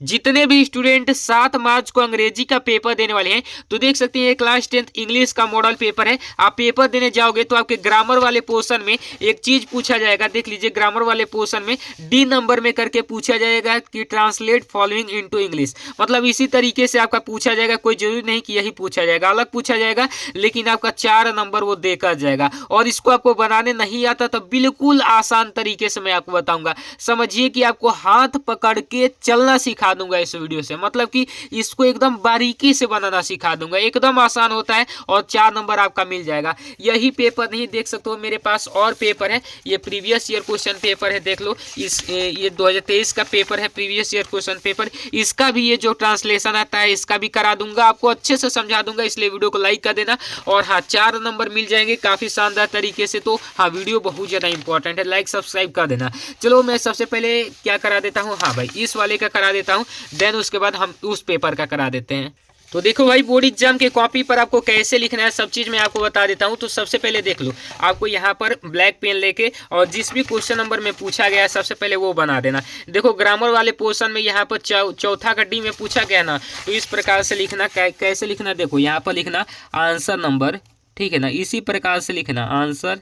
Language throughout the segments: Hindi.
जितने भी स्टूडेंट 7 मार्च को अंग्रेजी का पेपर देने वाले हैं तो देख सकते हैं क्लास 10th इंग्लिश का मॉडल पेपर है। आप पेपर देने जाओगे तो आपके ग्रामर वाले पोर्शन में एक चीज पूछा जाएगा, देख लीजिए ग्रामर वाले पोर्शन में डी नंबर में करके पूछा जाएगा कि ट्रांसलेट फॉलोइंग इनटू इंग्लिश। मतलब इसी तरीके से आपका पूछा जाएगा, कोई जरूरी नहीं कि यही पूछा जाएगा, अलग पूछा जाएगा, लेकिन आपका 4 नंबर वो देकर जाएगा। और इसको आपको बनाने नहीं आता तो बिल्कुल आसान तरीके से मैं आपको बताऊंगा। समझिए कि आपको हाथ पकड़ के चलना सिखा दूंगा इस वीडियो से, मतलब कि इसको एकदम बारीकी से बनाना सिखा दूंगा। एकदम आसान होता है और 4 नंबर आपका मिल जाएगा। यही पेपर नहीं, देख सकते हो मेरे पास और पेपर है, ये प्रीवियस ईयर क्वेश्चन पेपर है, देख लो ये 2023 का पेपर है, प्रीवियस ईयर क्वेश्चन पेपर। इसका भी ये जो ट्रांसलेशन आता है इसका भी करा दूंगा, आपको अच्छे से समझा दूंगा, इसलिए वीडियो को लाइक कर देना। और हाँ, 4 नंबर मिल जाएंगे काफी शानदार तरीके से। तो हाँ, वीडियो बहुत ज्यादा इंपॉर्टेंट है, लाइक सब्सक्राइब कर देना। चलो मैं सबसे पहले क्या करा देता हूँ, हाँ भाई इस वाले का करा देता हूँ, देन उसके बाद हम उस पेपर का करा देते हैं। तो देखो भाई, बोर्ड एग्जाम के कॉपी पर आपको कैसे लिखना है सब चीज मैं आपको बता देता हूं। तो सबसे पहले देख लो, आपको यहाँ पर ब्लैक पेन लेके और जिस भी क्वेश्चन नंबर में पूछा गया है सबसे पहले वो बना देना। देखो ग्रामर वाले पोर्शन में यहाँ पर चौथा कड्डी में पूछा गया ना, तो इस प्रकार से लिखना। कैसे लिखना, देखो यहाँ पर लिखना आंसर नंबर, ठीक है ना, इसी प्रकार से लिखना आंसर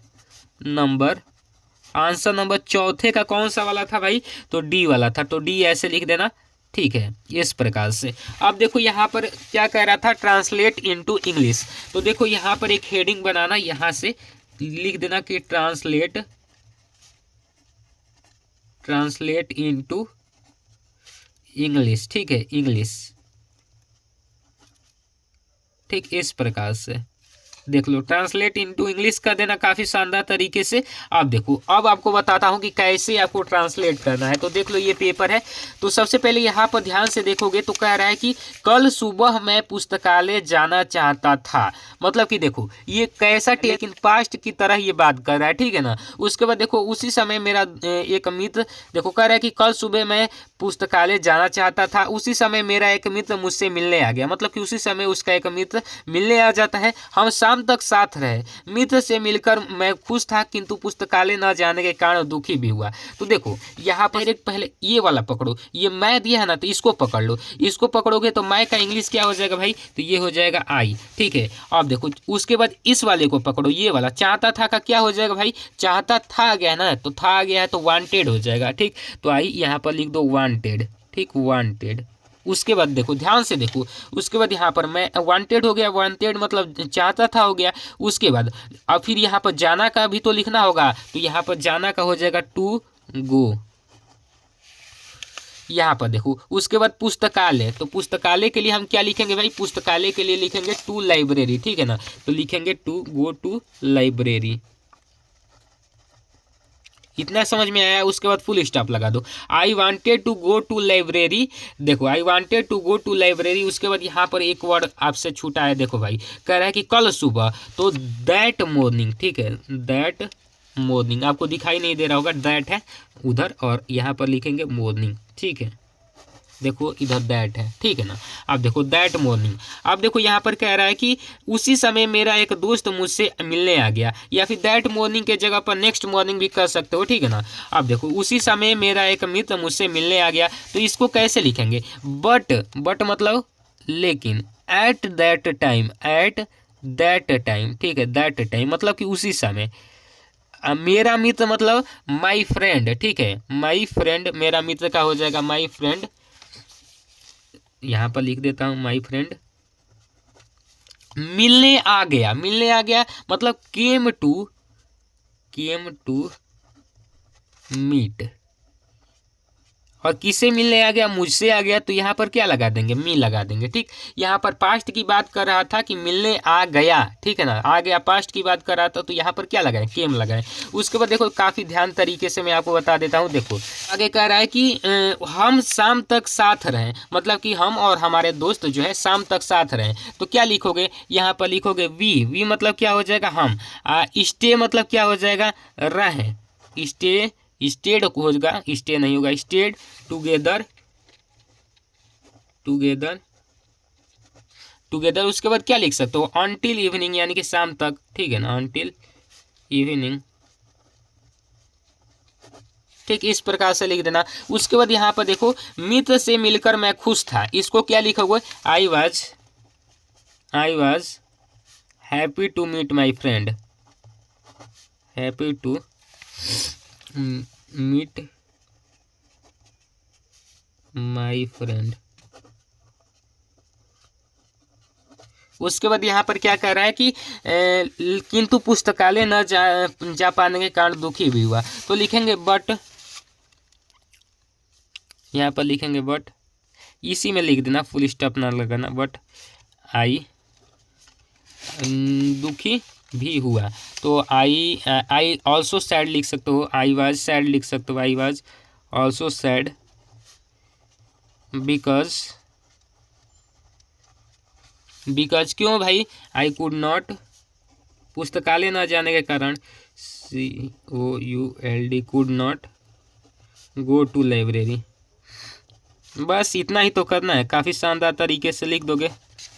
नंबर। आंसर नंबर चौथे का कौन सा वाला था भाई, तो डी वाला था, तो डी ऐसे लिख देना, ठीक है, इस प्रकार से। अब देखो यहाँ पर क्या कह रहा था, ट्रांसलेट इनटू इंग्लिश। तो देखो यहाँ पर एक हेडिंग बनाना, यहाँ से लिख देना कि ट्रांसलेट इनटू इंग्लिश, ठीक है, इंग्लिश, ठीक इस प्रकार से देख लो, ट्रांसलेट इनटू इंग्लिश कर देना काफी शानदार तरीके से। अब देखो, अब आपको बताता हूं कि कैसे आपको ट्रांसलेट करना है। तो देख लो ये पेपर है, तो सबसे पहले यहाँ पर ध्यान से देखोगे तो कह रहा है कि कल सुबह मैं पुस्तकालय जाना चाहता था। मतलब कि देखो ये कैसा, लेकिन पास्ट की तरह ये बात कर रहा है, ठीक है ना। उसके बाद देखो उसी समय मेरा एक मित्र, देखो कह रहा है कि कल सुबह मैं पुस्तकालय जाना चाहता था, उसी समय मेरा एक मित्र मुझसे मिलने आ गया। मतलब कि उसी समय उसका एक मित्र मिलने आ जाता है, हम शाम तक साथ रहे। मित्र से मिलकर मैं खुश था, किंतु पुस्तकालय न जाने के कारण दुखी भी हुआ। तो देखो यहाँ पर एक पहले ये वाला पकड़ो, ये मैं दिया है ना, तो इसको पकड़ लो। इसको पकड़ोगे तो मैं का इंग्लिश क्या हो जाएगा भाई, तो ये हो जाएगा आई, ठीक है। अब देखो उसके बाद इस वाले को पकड़ो, ये वाला चाहता था का क्या हो जाएगा भाई, चाहता था आ गया ना, तो था आ गया है तो वांटेड हो जाएगा, ठीक। तो आई यहाँ पर लिख दो वांटेड, ठीक, वांटेड। उसके बाद देखो ध्यान से देखो, उसके बाद यहाँ पर मैं वांटेड हो गया, वांटेड मतलब चाहता था हो गया। उसके बाद अब फिर यहाँ पर जाना का भी तो लिखना होगा, तो यहाँ पर जाना का हो जाएगा टू गो, यहाँ पर देखो। उसके बाद पुस्तकालय, तो पुस्तकालय के लिए हम क्या लिखेंगे भाई, पुस्तकालय के लिए लिखेंगे टू लाइब्रेरी, ठीक है ना। तो लिखेंगे टू गो टू लाइब्रेरी, इतना समझ में आया। उसके बाद फुल स्टॉप लगा दो, I wanted to go to library. देखो I wanted to go to library. उसके बाद यहाँ पर एक वर्ड आपसे छूटा है, देखो भाई कह रहा है कि कल सुबह, तो दैट मॉर्निंग, ठीक है, दैट मॉर्निंग। आपको दिखाई नहीं दे रहा होगा, दैट है उधर और यहाँ पर लिखेंगे मॉर्निंग, ठीक है। देखो इधर दैट है, ठीक है ना। अब देखो दैट मॉर्निंग। अब देखो यहाँ पर कह रहा है कि उसी समय मेरा एक दोस्त मुझसे मिलने आ गया, या फिर दैट मॉर्निंग के जगह पर नेक्स्ट मॉर्निंग भी कर सकते हो, ठीक है ना। अब देखो उसी समय मेरा एक मित्र मुझसे मिलने आ गया, तो इसको कैसे लिखेंगे, बट मतलब लेकिन, at that time, at that time, ठीक है, दैट टाइम मतलब कि उसी समय। मेरा मित्र मतलब माई फ्रेंड, ठीक है, माई फ्रेंड, मेरा मित्र का हो जाएगा माई फ्रेंड। यहाँ पर लिख देता हूँ माई फ्रेंड मिलने आ गया, मिलने आ गया मतलब केम टू मीट। और किससे मिलने आ गया, मुझसे आ गया, तो यहाँ पर क्या लगा देंगे, मी लगा देंगे, ठीक। यहाँ पर पास्ट की बात कर रहा था कि मिलने आ गया, ठीक है ना, आ गया पास्ट की बात कर रहा था, तो यहाँ पर क्या लगाए, केम लगाए। उसके बाद देखो काफ़ी ध्यान तरीके से मैं आपको बता देता हूँ। देखो आगे कह रहा है कि हम शाम तक साथ रहें, मतलब कि हम और हमारे दोस्त जो है शाम तक साथ रहें। तो क्या लिखोगे, यहाँ पर लिखोगे वी मतलब क्या हो जाएगा हम, स्टे मतलब क्या हो जाएगा, रहें, स्टे, स्टेड होगा, स्टे नहीं होगा, स्टेड टुगेदर, टुगेदर, टुगेदर। उसके बाद क्या लिख सकते हो, अनटिल इवनिंग यानी कि शाम तक, ठीक है ना, अनटिल इवनिंग, ठीक, इस प्रकार से लिख देना। उसके बाद यहाँ पर देखो, मित्र से मिलकर मैं खुश था, इसको क्या लिखा हुआ है, I was happy to meet my friend, happy to meet my friend. उसके बाद यहाँ पर क्या कह रहा है कि किंतु पुस्तकालय न जा पाने के कारण दुखी भी हुआ, तो लिखेंगे बट, यहाँ पर लिखेंगे बट, इसी में लिख देना, फुल स्टॉप ना लगाना, बट आई, दुखी भी हुआ, तो आई ऑल्सो सैड लिख सकते हो, आई वाज सैड लिख सकते हो, I was also sad because क्यों भाई, आई कुड नॉट, पुस्तकालय न जाने के कारण, COULD could not go to library. बस इतना ही तो करना है, काफ़ी शानदार तरीके से लिख दोगे,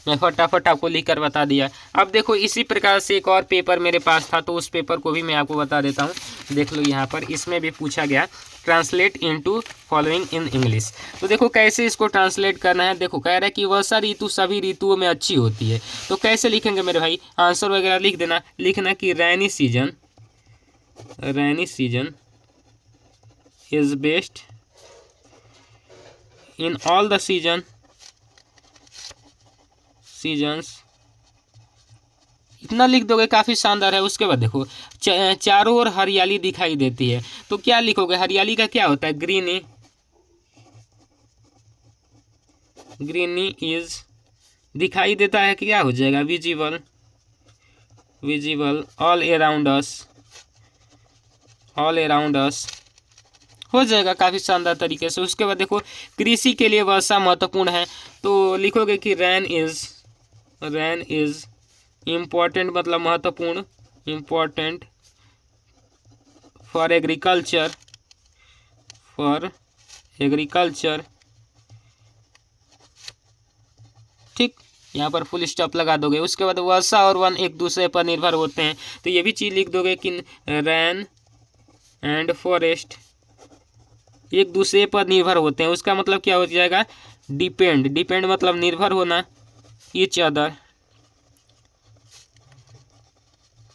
मैं फटाफट आपको लिख कर बता दिया। अब देखो इसी प्रकार से एक और पेपर मेरे पास था, तो उस पेपर को भी मैं आपको बता देता हूँ। देख लो यहाँ पर, इसमें भी पूछा गया translate into following in English. तो देखो कैसे इसको ट्रांसलेट करना है। देखो कह रहा है कि वर्षा ऋतु सभी ऋतुओं में अच्छी होती है, तो कैसे लिखेंगे मेरे भाई, आंसर वगैरह लिख देना। लिखना कि rainy season is best in all the seasons, इतना लिख दोगे, काफ़ी शानदार है। उसके बाद देखो चारों ओर हरियाली दिखाई देती है, तो क्या लिखोगे, हरियाली का क्या होता है, ग्रीनी इज, दिखाई देता है कि क्या हो जाएगा, विजिबल ऑल अराउंड अस हो जाएगा, काफ़ी शानदार तरीके से। उसके बाद देखो कृषि के लिए वर्षा महत्वपूर्ण है, तो लिखोगे कि रैन इज इम्पोर्टेंट, मतलब महत्वपूर्ण, इम्पोर्टेंट फॉर एग्रीकल्चर, ठीक, यहाँ पर फुल स्टॉप लगा दोगे। उसके बाद वर्षा और वन एक दूसरे पर निर्भर होते हैं, तो ये भी चीज़ लिख दोगे कि रैन एंड फॉरेस्ट एक दूसरे पर निर्भर होते हैं। उसका मतलब क्या हो जाएगा, डिपेंड मतलब निर्भर होना, ईच अदर।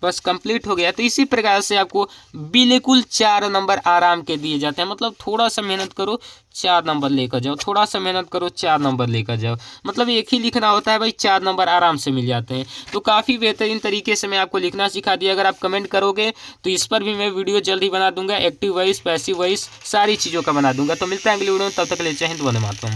बस कंप्लीट हो गया। तो इसी प्रकार से आपको बिल्कुल 4 नंबर आराम के दिए जाते हैं, मतलब थोड़ा सा मेहनत करो 4 नंबर लेकर जाओ, थोड़ा सा मेहनत करो 4 नंबर लेकर जाओ, मतलब एक ही लिखना होता है भाई, 4 नंबर आराम से मिल जाते हैं। तो काफ़ी बेहतरीन तरीके से मैं आपको लिखना सिखा दिया। अगर आप कमेंट करोगे तो इस पर भी मैं वीडियो जल्दी बना दूंगा, एक्टिव वॉइस, पैसिव वॉइस, सारी चीज़ों का बना दूंगा। तो मिलता है अगली वीडियो में, तब तक के लिए जय हिंद, वंदे मातरम।